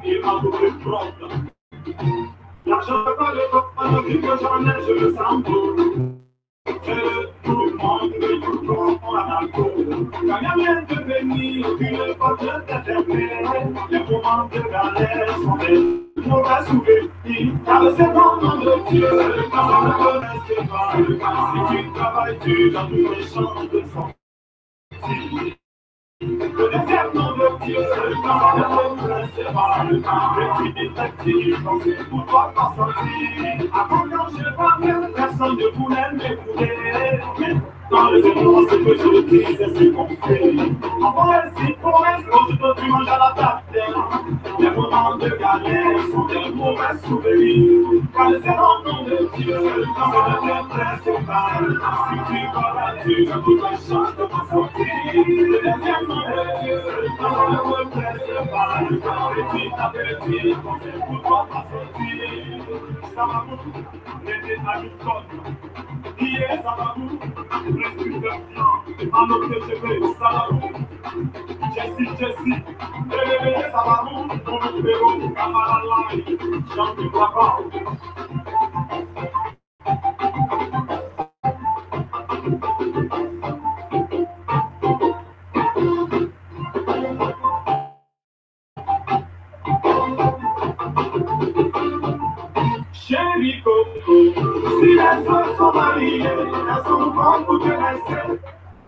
Il m'a trouvé propre. L'argent ne pas le copain, depuis que j'en ai, je le sens tout. Tout le monde veut comprend la nature. Quand il y a de venir, une porte t'interpelle. Les moments de galère sont des mauvais souvenirs. Car c'est vraiment de Dieu, quand on ne connaît pas le cas. Si tu travailles dur dans tous les champs de son. Le désert non de Dieu, quand on ne connaît pas le cas. Les petits détectives, on sait pour toi t'en sortir. Avant quand je parlais, personne ne voulait m'écouter. Dans les émotions, ce que je dis, c'est ce qu'on fait. En pour l'instant, je peux plus manger à la table. Les moments de galère sont des mauvais souvenirs. Quand les nom de Dieu, quand c'est le principal. Si tu vas là-dessus, je vous change de m'en sortir. Le deuxième nom de Dieu, quand c'est le principal. Petit à petit, on sait pourquoi pas sortir. Ça va beaucoup, les détails du code. Hier, ça va beaucoup. Respire bien, en autre TV, ça va vous. Jessie, ça va vous. On le bureau, camarade live, j'en ne vois pas. Chérie Coco, si les choses sont mariées, elles sont bonnes pour te laisser.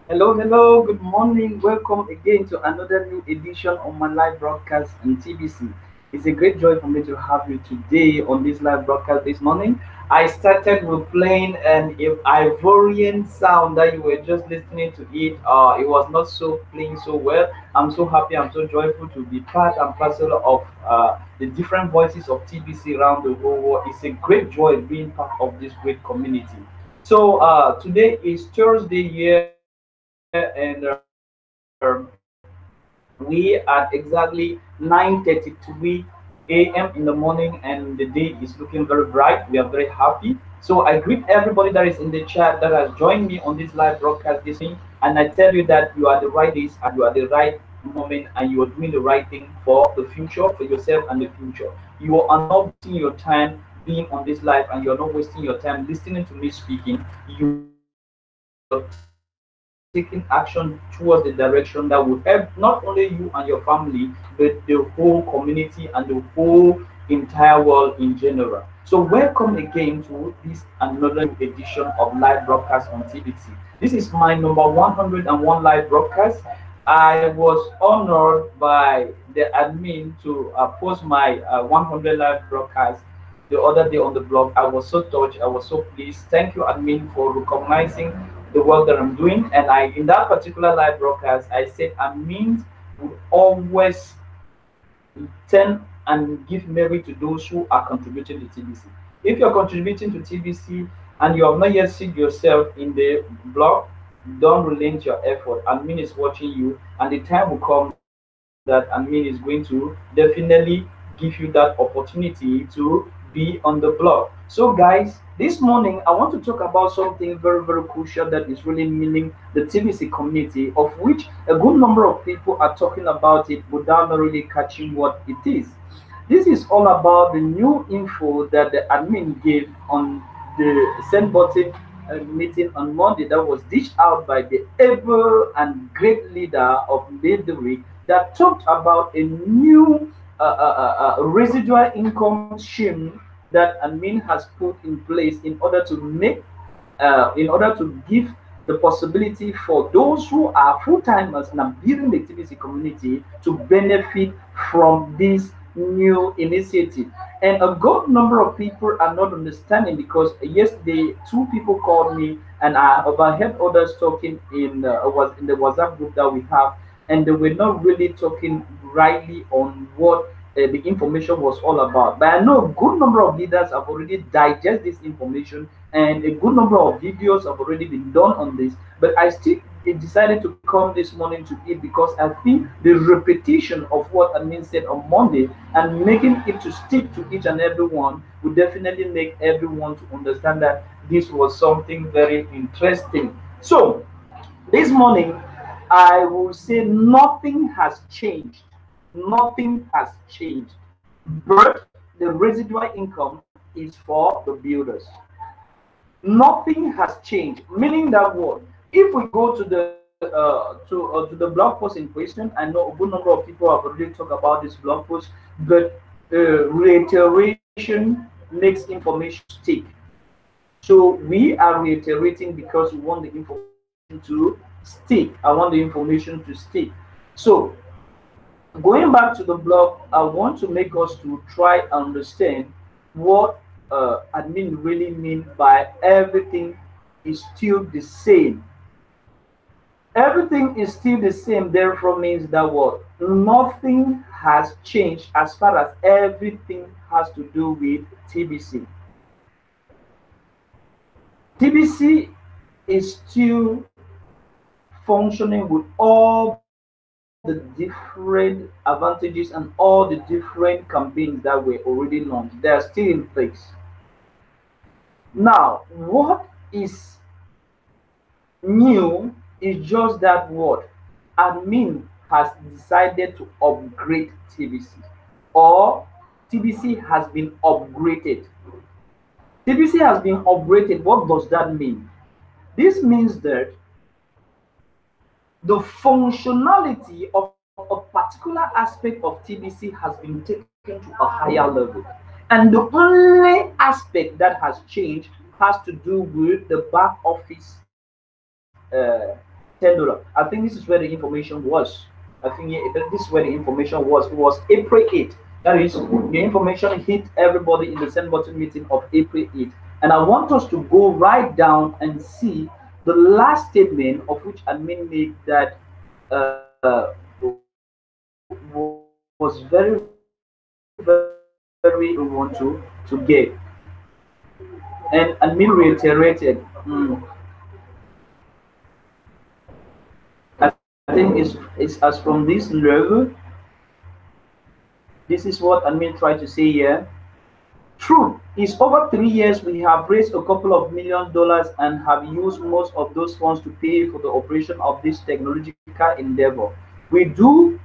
Hello, good morning. Welcome again to another new edition of my live broadcast on TBC. It's a great joy for me to have you today on this live broadcast this morning. I started with playing an Ivorian sound that you were just listening to it. It was not so playing so well. I'm so happy, I'm so joyful to be part and parcel of the different voices of TBC around the whole world. It's a great joy being part of this great community. So today is Thursday here, and we at exactly 9:33 a.m. in the morning, and the day is looking very bright. We are very happy. So I greet everybody that is in the chat that has joined me on this live broadcast this morning, and I tell you that you are the right days and you are the right moment, and you are doing the right thing for the future, for yourself and the future. You are not wasting your time being on this live, and you are not wasting your time listening to me speaking. You taking action towards the direction that will help not only you and your family, but the whole community and the whole entire world in general. So welcome again to this another edition of live broadcast on TBC. This is my number 101 live broadcast. I was honored by the admin to post my 100 live broadcast the other day on the blog. I was so touched. I was so pleased. Thank you, admin, for recognizing the work that I'm doing. And I, in that particular live broadcast, I said admin would always turn and give merit to those who are contributing to TBC. If you're contributing to TBC and you have not yet seen yourself in the blog, don't relent your effort. Admin is watching you, and the time will come that admin is going to definitely give you that opportunity to be on the blog. So guys, this morning I want to talk about something very, very crucial that is really meaning the TBC community, of which a good number of people are talking about it without not really catching what it is. This is all about the new info that the admin gave on the send button meeting on Monday that was dished out by the ever and great leader of midweek that talked about a new residual income scheme that admin has put in place in order to make in order to give the possibility for those who are full-timers and are building the TBC community to benefit from this new initiative. And a good number of people are not understanding, because yesterday two people called me and I overheard others talking in was in the WhatsApp group that we have, and they were not really talking rightly on what the information was all about. But I know a good number of leaders have already digest this information, and a good number of videos have already been done on this. But I still decided to come this morning to it because I think the repetition of what admin said on Monday and making it to stick to each and every one would definitely make everyone to understand that this was something very interesting. So this morning, I will say nothing has changed. Nothing has changed. But the residual income is for the builders. Nothing has changed. Meaning that what? If we go to the blog post in question, I know a good number of people have already talked about this blog post, but reiteration makes information stick. So we are reiterating because we want the information to stick. I want the information to stick. So going back to the blog, I want to make us to try and understand what admin really mean by everything is still the same. Everything is still the same, therefore means that what? Nothing has changed as far as everything has to do with TBC. TBC is still functioning with all the different advantages and all the different campaigns that were already launched. They are still in place. Now, what is new is just that what admin has decided to upgrade TBC, or TBC has been upgraded. TBC has been upgraded. What does that mean? This means that the functionality of a particular aspect of TBC has been taken to a higher level. And the only aspect that has changed has to do with the back office $10. I think this is where the information was. I think this is where the information was. It was April 8th. That is, the information hit everybody in the send button meeting of April 8th. And I want us to go right down and see the last statement of which admin made that was very, very we want to get. And admin reiterated. I think it's as from this level. This is what admin tried to say here. True, it's over 3 years we have raised a couple of $1 million and have used most of those funds to pay for the operation of this technological endeavor. We do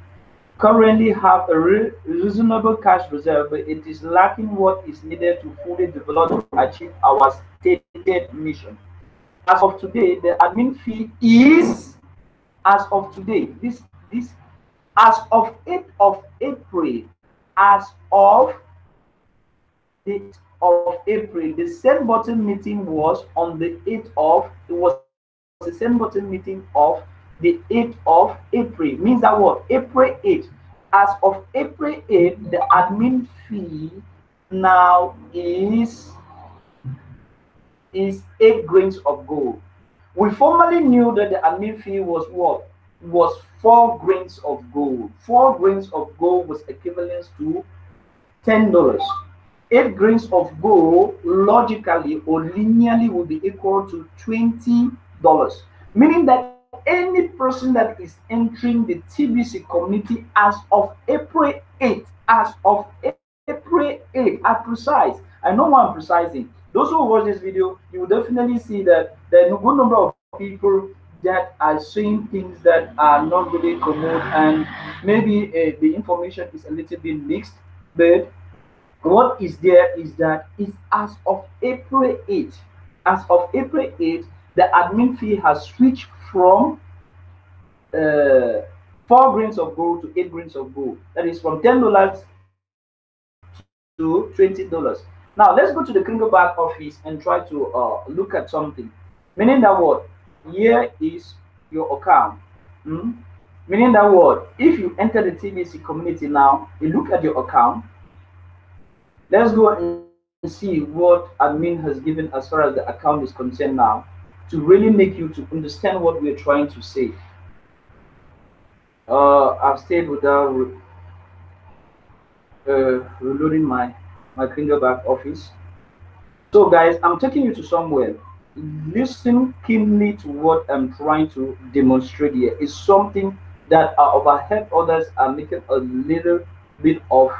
currently have a reasonable cash reserve, but it is lacking what is needed to fully develop to achieve our stated mission. As of today, the admin fee is, as of today, this as of 8th of April, as of the 8th of April, the send button meeting was on the 8th of, it was a send button meeting of the 8th of April. Means that what? April 8th. As of April 8th, the admin fee now is 8 grains of gold. We formerly knew that the admin fee was what? Was 4 grains of gold. 4 grains of gold was equivalent to $10. 8 grains of gold logically or linearly will be equal to $20. Meaning that any person that is entering the TBC community as of April 8th, as of April 8th, I precise. I know why I'm precising. Those who watch this video, you will definitely see that there are a good number of people that are saying things that are not really common, and maybe the information is a little bit mixed. But what is there is that it's as of April 8th. As of April 8th, the admin fee has switched from uh, 4 grains of gold to 8 grains of gold. That is from $10 to $20. Now let's go to the Kringelback office and try to look at something. Meaning that what? Here is your account. Hmm? Meaning that what? If you enter the TBC community now, you look at your account. Let's go and see what admin has given as far as the account is concerned now, to really make you to understand what we're trying to say. I've stayed without reloading my Kringelback office. So guys, I'm taking you to somewhere. Listen keenly to what I'm trying to demonstrate here. It's something that I overheard others are making a little bit of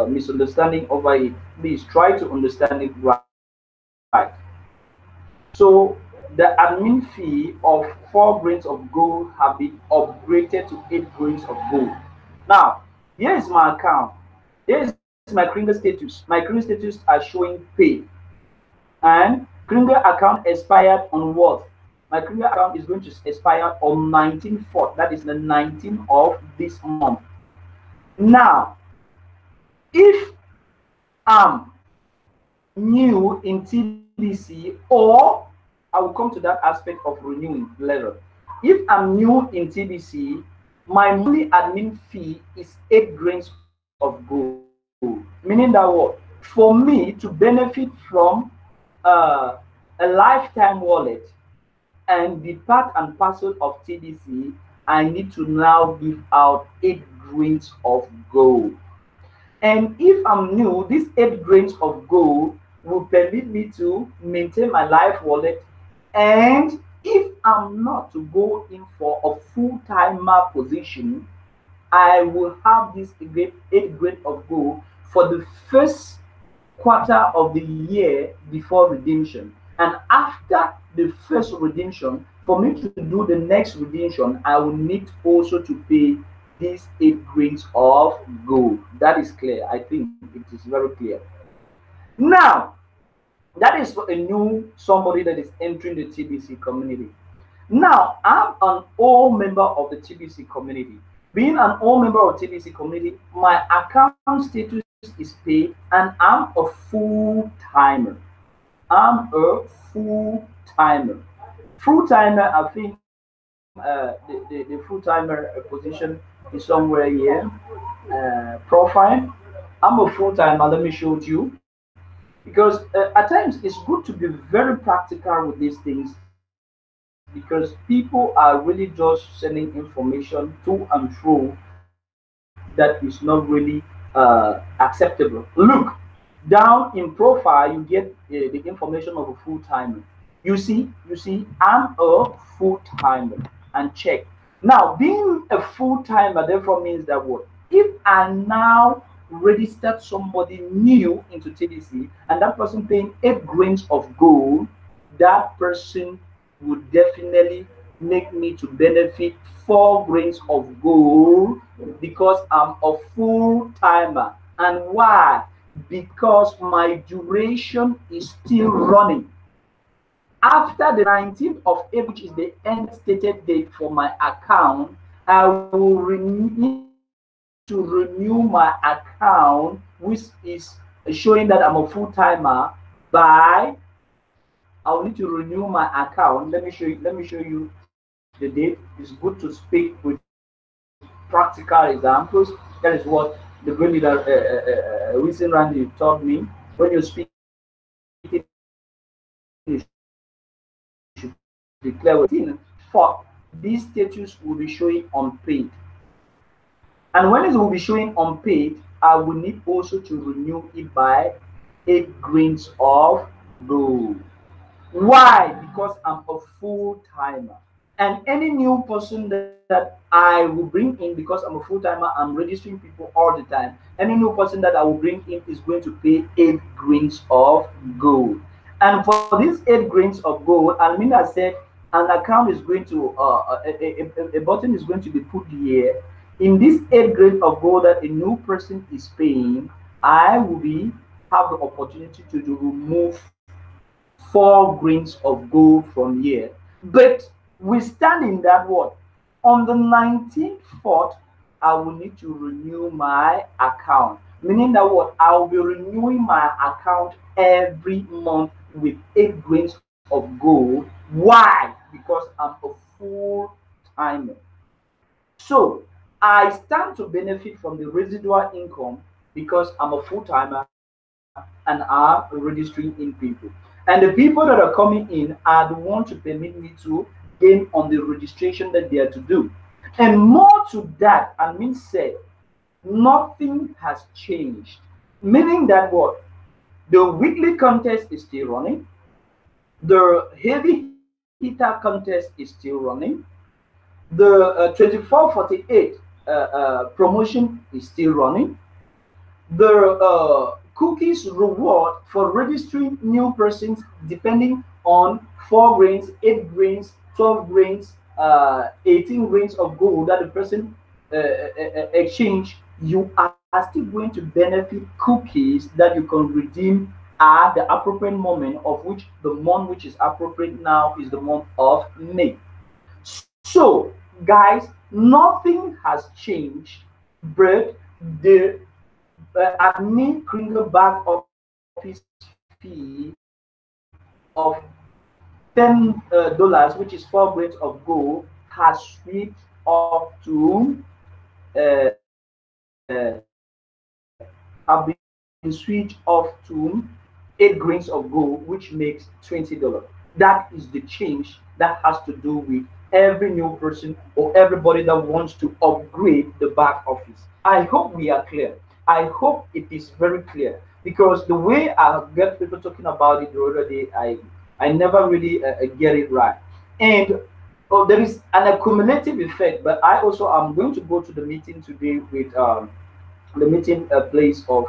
misunderstanding over it. Please try to understand it right. So the admin fee of 4 grains of gold have been upgraded to 8 grains of gold. Now, here is my account. Here is my Kringle status. My Kringle status are showing paid. And Kringle account expired on what? My Kringle account is going to expire on 19/4. That is the 19th of this month. Now, if I'm new in TBC, or I will come to that aspect of renewing later. If I'm new in TBC, my monthly admin fee is 8 grains of gold. Meaning that what? For me to benefit from uh, a lifetime wallet and be part and parcel of TBC, I need to now give out 8 grains of gold. And if I'm new, these 8 grains of gold will permit me to maintain my life wallet. And if I'm not to go in for a full-timer position, I will have this 8 grains of gold for the first quarter of the year before redemption. And after the first redemption, for me to do the next redemption, I will need also to pay these 8 grains of gold. That is clear. I think it is very clear. Now, that is for a new somebody that is entering the TBC community. Now, I'm an old member of the TBC community. Being an old member of TBC community, my account status is paid and I'm a full timer. I'm a full timer. Full timer, I think the full timer position is somewhere here. Profile. I'm a full timer. Let me show it you. Because at times it's good to be very practical with these things, because people are really just sending information to and fro that is not really acceptable. Look, down in profile you get the information of a full timer. You see, I'm a full timer. And check. Now, being a full timer therefore means that what? If I now registered somebody new into TDC and that person paying 8 grains of gold, that person would definitely make me to benefit 4 grains of gold because I'm a full timer. And why? Because my duration is still running. After the 19th of April, which is the end stated date for my account, I will need to renew my account, which is showing that I'm a full timer. By I will need to renew my account. Let me show you. Let me show you the date. It's good to speak with practical examples. That is what the great leader Wilson Randy taught me. When you're speaking, you should declare with 18. For this status will be showing unpaid. And when it will be showing unpaid, I will need also to renew it by 8 grains of gold. Why? Because I'm a full timer. And any new person that I will bring in, because I'm a full timer, I'm registering people all the time. Any new person that I will bring in is going to pay 8 grains of gold. And for these 8 grains of gold, I mean, I said an account is going to, a button is going to be put here. In this 8 grains of gold that a new person is paying, I will be have the opportunity to remove 4 grains of gold from here. But we stand in that what? On the 19th, 4th, I will need to renew my account. Meaning that what? I will be renewing my account every month with 8 grains of gold. Why? Because I'm a full timer. So I stand to benefit from the residual income because I'm a full timer and are registering in people. And the people that are coming in are the ones to permit me to gain on the registration that they are to do. And more to that, I mean said, nothing has changed. Meaning that what? The weekly contest is still running. The heavy hitter contest is still running. The 24/48 promotion is still running. The cookies reward for registering new persons depending on 4 grains, 8 grains, 12 grains, 18 grains of gold that the person exchange, you are still going to benefit cookies that you can redeem at the appropriate moment, of which the month which is appropriate now is the month of May. So, guys, nothing has changed, but the admin Kringle back office fee of $10, which is 4 grams of gold, has switched up to have been switched off to 8 grains of gold, which makes $20. That is the change that has to do with every new person or everybody that wants to upgrade the back office. I hope we are clear. I hope it is very clear, because the way I get people talking about it the other day, I never really get it right. And oh, there is an accumulative effect. But I also am going to go to the meeting today with the meeting place of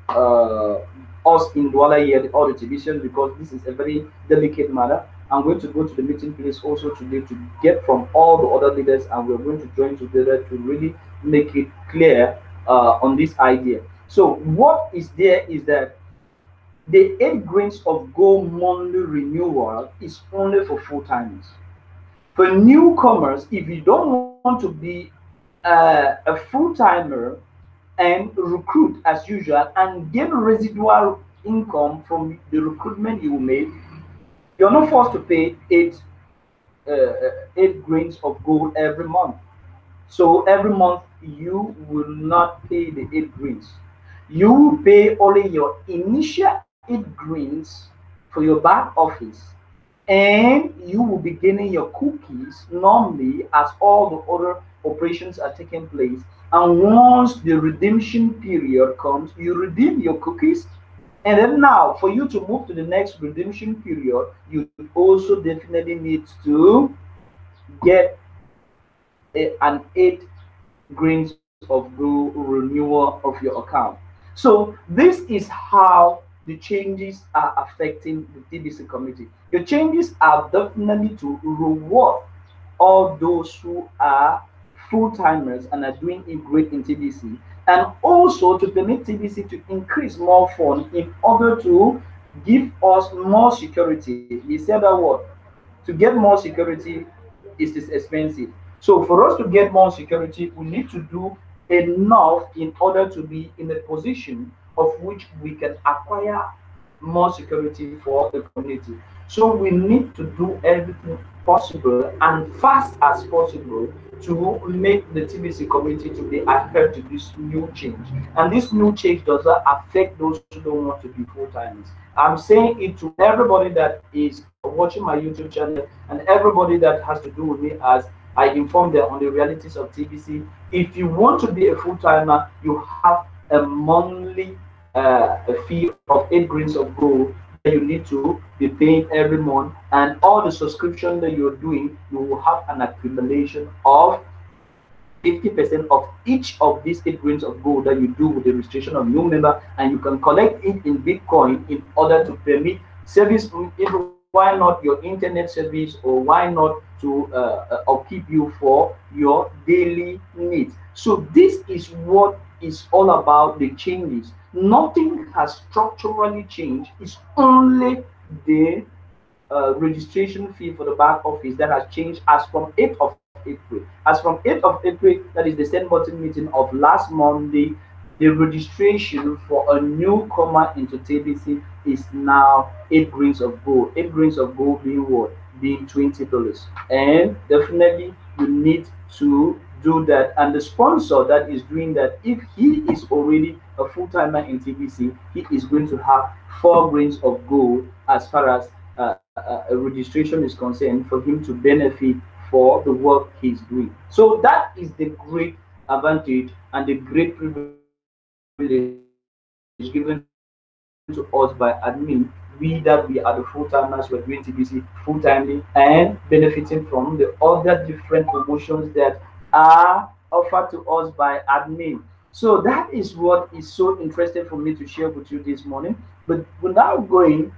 uh, us in Douala here, the audit division, because this is a very delicate matter. I'm going to go to the meeting place also today to get from all the other leaders, and we're going to join together to really make it clear on this idea. So, what is there is that the 8 grains of gold monthly renewal is only for full timers. For newcomers, if you don't want to be a full timer and recruit as usual and get residual income from the recruitment you made, you're not forced to pay 8 grains of gold every month. So every month you will not pay the 8 grains. You will pay only your initial 8 grains for your back office, and you will be getting your cookies normally as all the other operations are taking place. And once the redemption period comes, you redeem your cookies. And then now, for you to move to the next redemption period, you also definitely need to get an 8 grains of gold renewal of your account. So this is how the changes are affecting the TBC community. The changes are definitely to reward all those who are full timers and are doing it great in TBC, and also to permit TBC to increase more funds in order to give us more security. We said that word. To get more security, it is expensive. So for us to get more security, we need to do enough in order to be in a position of which we can acquire more security for the community. So we need to do everything possible and fast as possible to make the TBC community to be adhered to this new change. And this new change does not affect those who don't want to be full timers. I'm saying it to everybody that is watching my YouTube channel and everybody that has to do with me as I inform them on the realities of TBC. If you want to be a full timer, you have a monthly a fee of 8 grains of gold that you need to be paying every month, and all the subscription that you're doing, you will have an accumulation of 50% of each of these 8 grains of gold that you do with the registration of new member, and you can collect it in Bitcoin in order to permit service. Why not your internet service, or why not to upkeep you for your daily needs? So this is what is all about the changes. Nothing has structurally changed. It's only the registration fee for the back office that has changed as from 8th of April. As from 8th of April, that is the send button meeting of last Monday, the registration for a newcomer into TBC is now 8 grains of gold. 8 grains of gold being what? Being $20. And definitely you need to do that. And the sponsor that is doing that, if he is already a full-timer in TBC, he is going to have 4 grains of gold as far as registration is concerned, for him to benefit for the work he's doing. So that is the great advantage and the great privilege given to us by admin. We that we are the full-timers, we're doing TBC full-timely and benefiting from the other different promotions that are offered to us by admin. So that is what is so interesting for me to share with you this morning. But without going,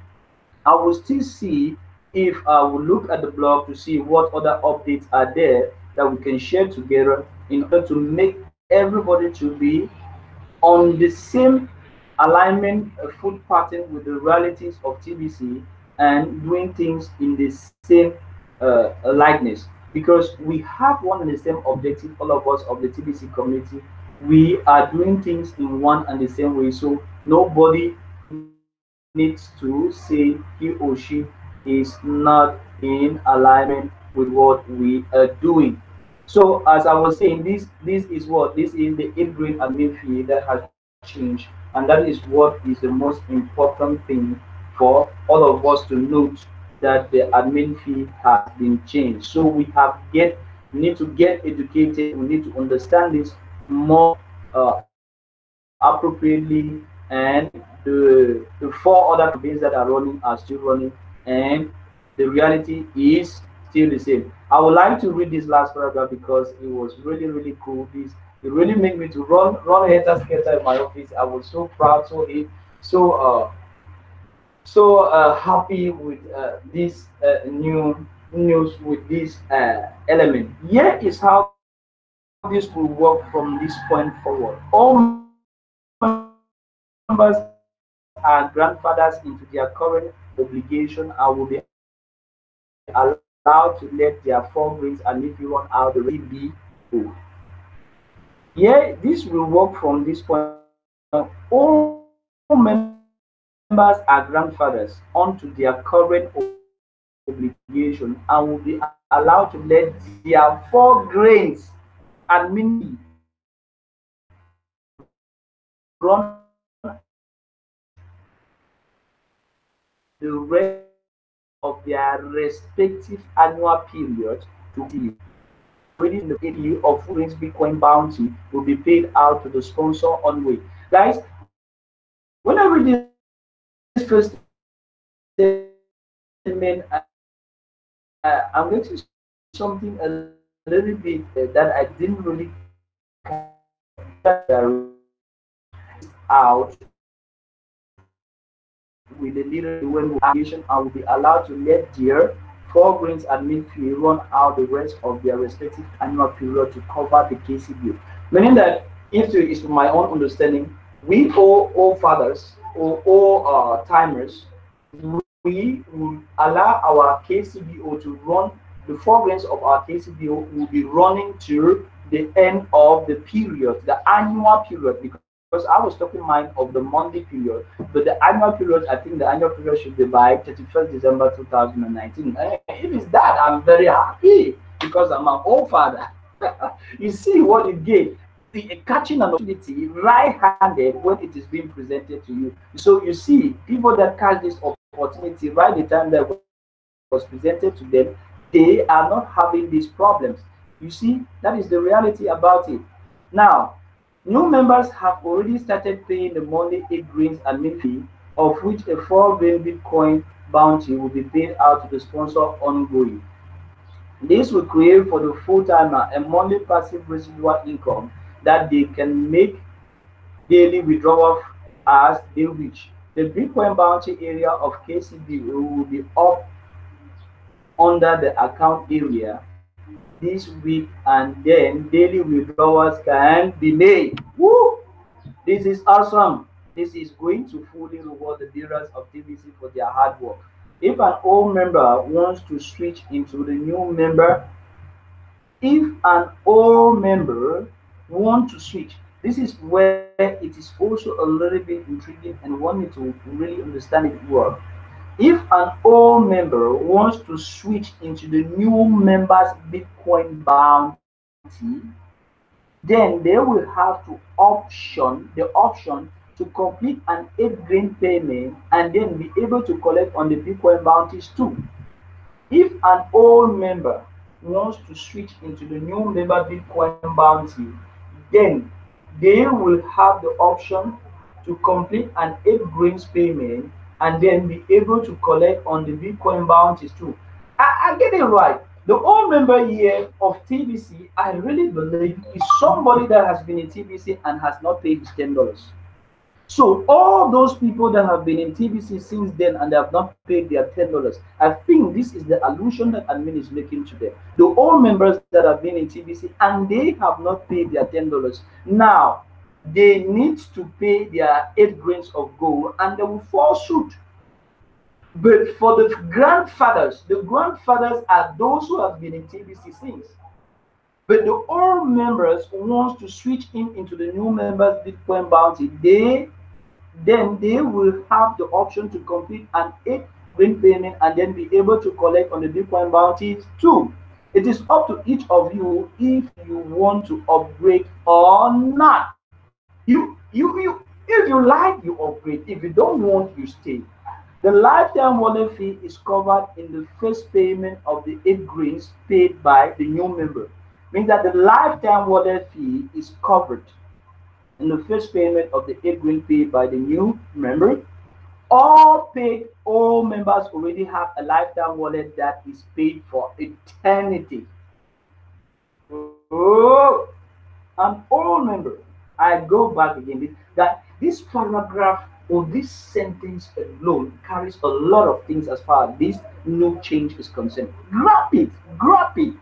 I will still see if I will look at the blog to see what other updates are there that we can share together in order to make everybody to be on the same alignment, food pattern with the realities of TBC, and doing things in the same likeness, because we have one and the same objective, all of us of the TBC community. We are doing things in one and the same way, so nobody needs to say he or she is not in alignment with what we are doing. So as I was saying, this is the ingrained admin fee that has changed, and that is what is the most important thing for all of us to note, that the admin fee has been changed. So we need to get educated. We need to understand this more appropriately, and the four other campaigns that are running are still running, and the reality is still the same. I would like to read this last paragraph because it was really cool. This it really made me to run helter skelter in my office. I was so proud, so happy with this new news with this element. Here is how this will work from this point forward. All members are grandfathers into their current obligation and will be allowed to let their four grains and if you run out the rest of their respective annual period to cover the KCBO. Yeah, this will work from this point. All members are grandfathers onto their current obligation and will be allowed to let their four grains and mini run the rest of their respective annual period to already in the ADU of Food's Bitcoin bounty will be paid out to the sponsor on way. Guys, when I read this first statement, I'm going to say something a little bit that I didn't really out with the leader when application and will be allowed to let their four grains admin fee run out the rest of their respective annual period to cover the KCBO. Meaning that, if to is my own understanding, we all fathers or all timers, we will allow our KCBO to run. The four grains of our KCBO will be running to the end of the period, the annual period, because I was talking mine of the monthly period, but the annual period, I think the annual period should be by 31st December 2019. If it's that, I'm very happy because I'm an old father. You see what it gave. Catching an opportunity right-handed when it is being presented to you. So you see, people that catch this opportunity right the time that was presented to them, they are not having these problems. You see, that is the reality about it. Now, new members have already started paying the monthly 8 grains admin fee, of which a 4 grain Bitcoin bounty will be paid out to the sponsor ongoing. This will create for the full-timer a monthly passive residual income that they can make daily withdrawal as they wish. The Bitcoin bounty area of KCB will be up under the account area this week, and then daily withdrawals can be made. Woo! This is awesome. This is going to fully reward the builders of TBC for their hard work. If an old member wants to switch into the new member, if an old member wants to switch, this is where it is also a little bit intriguing and want me to really understand it well. If an old member wants to switch into the new member's Bitcoin bounty, then they will have to option to complete an 8 grain payment and then be able to collect on the Bitcoin bounties too. If an old member wants to switch into the new member Bitcoin bounty, then they will have the option to complete an 8 grains payment and then be able to collect on the Bitcoin bounties too. I get it right. The old member here of TBC, I really believe, is somebody that has been in TBC and has not paid his $10. So all those people that have been in TBC since then and they have not paid their $10, I think this is the allusion that admin is making to them. The old members that have been in TBC and they have not paid their $10. Now they need to pay their 8 grains of gold and they will fall short. But for the grandfathers are those who have been in TBC since. But the old members wants to switch in into the new members Bitcoin bounty. Then they will have the option to complete an 8 grain payment and then be able to collect on the Bitcoin bounties too. It is up to each of you if you want to upgrade or not. If you like, you upgrade. If you don't want, you stay. The lifetime wallet fee is covered in the first payment of the 8 grains paid by the new member. Means that the lifetime wallet fee is covered in the first payment of the 8 grain paid by the new member. All members already have a lifetime wallet that is paid for eternity. Oh, an old member. I go back again. That this paragraph or this sentence alone carries a lot of things as far as this new change is concerned. Grab it, grab it.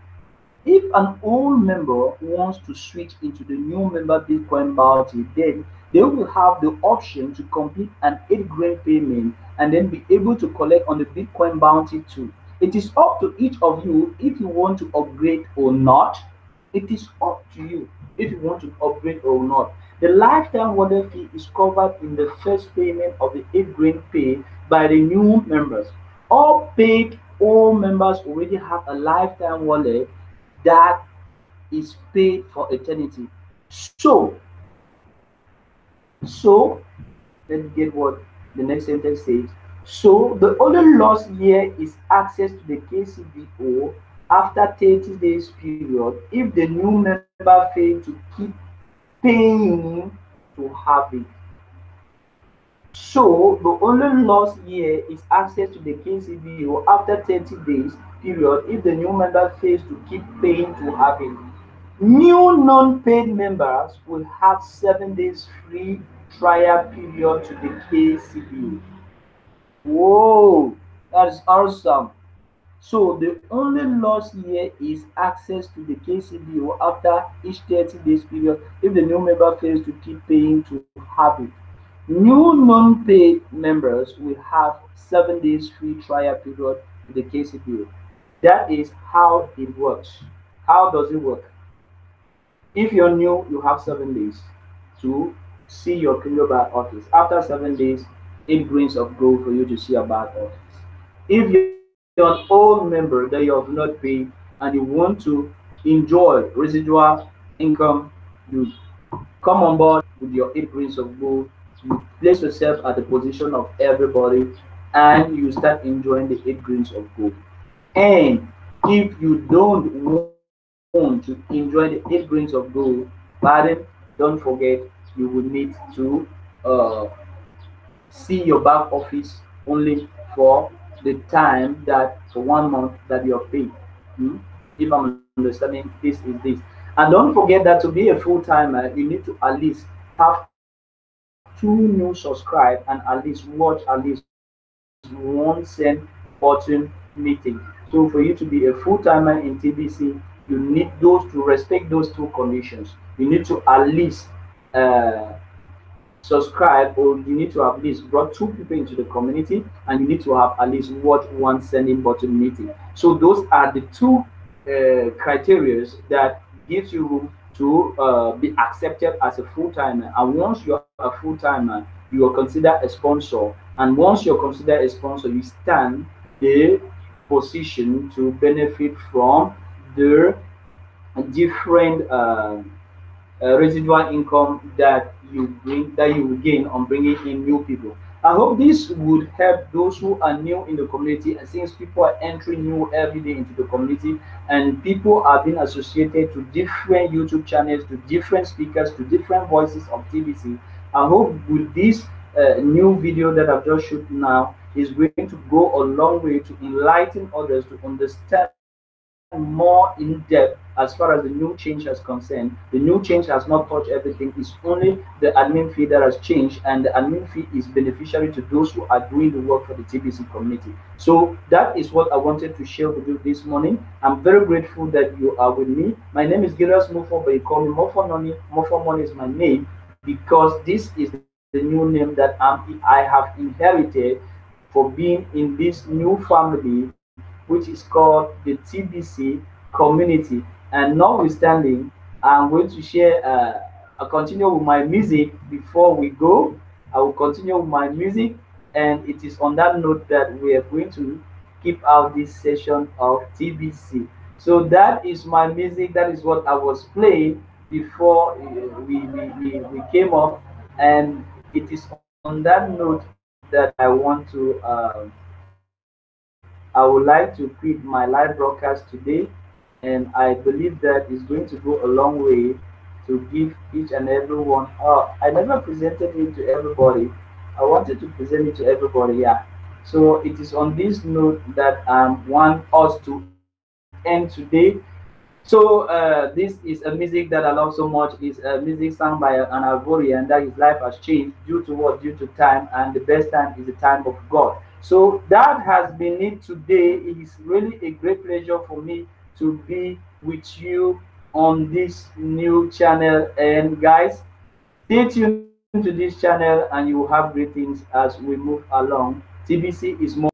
If an old member wants to switch into the new member Bitcoin bounty, then they will have the option to complete an 8 grain payment and then be able to collect on the Bitcoin bounty too. It is up to each of you if you want to upgrade or not. It is up to you if you want to upgrade or not. The lifetime wallet fee is covered in the first payment of the 8 grain pay by the new members. All members already have a lifetime wallet that is paid for eternity. So let's get what the next sentence says. So the only loss here is access to the KCBO after 30 days period if the new member fails to keep paying to have it. So the only loss here is access to the KCBO after 30 days period if the new member fails to keep paying to have it. New non-paid members will have 7 days free trial period to the KCBO. Whoa, that's awesome. So the only loss here is access to the KCBO after each 30 days period if the new member fails to keep paying to have it. New non-paid members will have 7 days free trial period to the KCBO. That is how it works. How does it work? If you're new, you have 7 days to see your crypto back office. After 7 days, 8 grains of gold for you to see your back office. If you're an old member that you have not paid and you want to enjoy residual income, you come on board with your 8 grains of gold. You place yourself at the position of everybody and you start enjoying the 8 grains of gold. And if you don't want to enjoy the 8 grains of gold, pardon, don't forget you will need to see your back office only for the time that for 1 month that you are paid. If I'm understanding, this is this. And don't forget that to be a full-timer, you need to at least have 2 new subscribe and at least watch at least 1 cent button meeting. So for you to be a full-timer in TBC, you need those to respect those 2 conditions. You need to at least subscribe, or you need to have at least brought 2 people into the community, and you need to have at least watched 1 sending button meeting. So those are the 2 criteria that gives you room to be accepted as a full-timer. And once you're a full-timer, you are considered a sponsor, and once you're considered a sponsor, you stand the position to benefit from the different residual income that you will gain on bringing in new people. I hope this would help those who are new in the community, and since people are entering new every day into the community and people are being associated to different YouTube channels, to different speakers, to different voices of TBC, I hope with this new video that I've just shot now is going to go a long way to enlighten others to understand more in depth as far as the new change is concerned. The new change has not touched everything. It's only the admin fee that has changed, and the admin fee is beneficiary to those who are doing the work for the TBC community. So that is what I wanted to share with you this morning. I'm very grateful that you are with me. My name is Gilles Mofo, but you call me Moffo Money. Moffo Money is my name because this is the new name that I have inherited for being in this new family, which is called the TBC community. And notwithstanding, I'm going to share, I'll continue with my music before we go. I will continue with my music, and it is on that note that we are going to keep out this session of TBC. So that is my music. That is what I was playing before we came up, and it is on that note that I want to I would like to quit my live broadcast today, and I believe that it's going to go a long way to give each and every one. Oh, I never presented it to everybody. I wanted to present it to everybody. Yeah. So it is on this note that I want us to end today. So this is a music that I love so much. It's a music sung by an Ivorian that his life has changed due to what? Due to time, and the best time is the time of God. So that has been it today. It is really a great pleasure for me to be with you on this new channel. And guys, stay tuned to this channel, and you will have great things as we move along. TBC is more